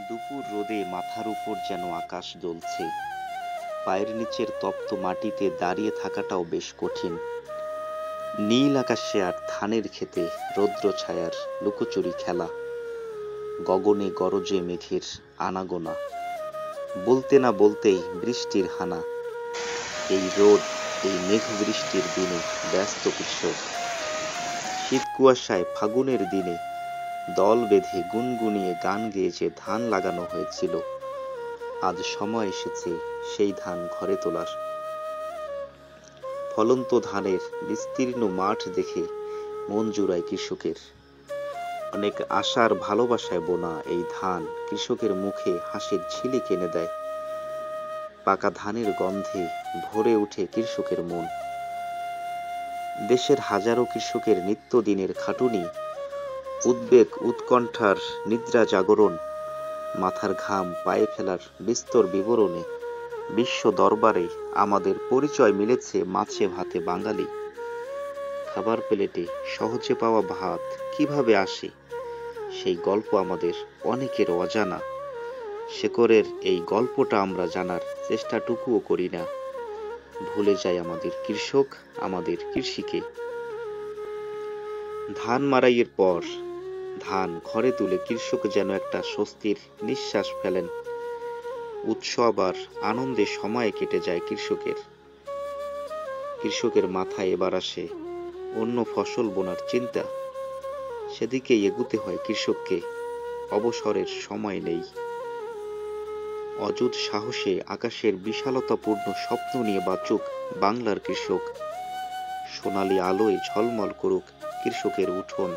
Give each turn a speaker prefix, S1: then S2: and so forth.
S1: দুপুর রোদে মাথার উপর যেন আকাশ জ্বলছে। পায়ের নিচের তপ্ত মাটিতে দাঁড়িয়ে থাকাটাও বেশ কঠিন। নীল আকাশে আর ধানের ক্ষেতে রৌদ্র ছায়ার লুকোচুরি খেলা, গগনে গরজে মেঘের আনাগোনা, বলতে না বলতেই বৃষ্টির হানা। এই রোদ, এই মেঘ বৃষ্টির দিনে ব্যস্ত কৃষক। শীত কুয়াশায় ফাগুনের দিনে দল বেঁধে গুনগুনিয়ে গান গেয়েছে ধান লাগানো হয়েছিল। আজ সময় এসেছে সেই ধান ঘরে তোলার। ফলন্ত ধানের বিস্তীর্ণ মাঠ দেখে মন জুড়ায় কৃষকের। অনেক আশার ভালোবাসায় বোনা এই ধান কৃষকের মুখে হাসির ঝিলিক এনে দেয়। পাকা ধানের গন্ধে ভরে ওঠে কৃষকের মন। দেশের হাজারো কৃষকের নিত্যদিনের খাটুনি, উদ্বেগ উৎকণ্ঠার নিদ্রা জাগরণ, মাথার ঘাম পায়ে ফেলার বিস্তর বিবরণে বিশ্ব দরবারে আমাদের পরিচয় মিলেছে মাছে ভাতে বাঙালি। খাবার প্লেটে সহজে পাওয়া ভাত কিভাবে আসে, সেই গল্প আমাদের অনেকের অজানা। শেকড়ের এই গল্পটা আমরা জানার চেষ্টাটুকুও করি না। ভুলে যায় আমাদের কৃষক, আমাদের কৃষিকে। ধান মাড়াইয়ের পর ধান ঘরে তুলে কৃষক যেন একটা স্বস্তির নিঃশ্বাস ফেলেন। উৎসব আর আনন্দে সময় কেটে যায় কৃষকের। কৃষকের মাথায় এবার আসে অন্য ফসল বোনার চিন্তা। সেদিকেই এগুতে হয় কৃষককে। অবসরের সময় নেই। অযুত সাহসে আকাশের বিশালতাপূর্ণ স্বপ্ন নিয়ে বাঁচুক বাংলার কৃষক। সোনালী আলোয় ঝলমল করুক কৃষকের উঠোন।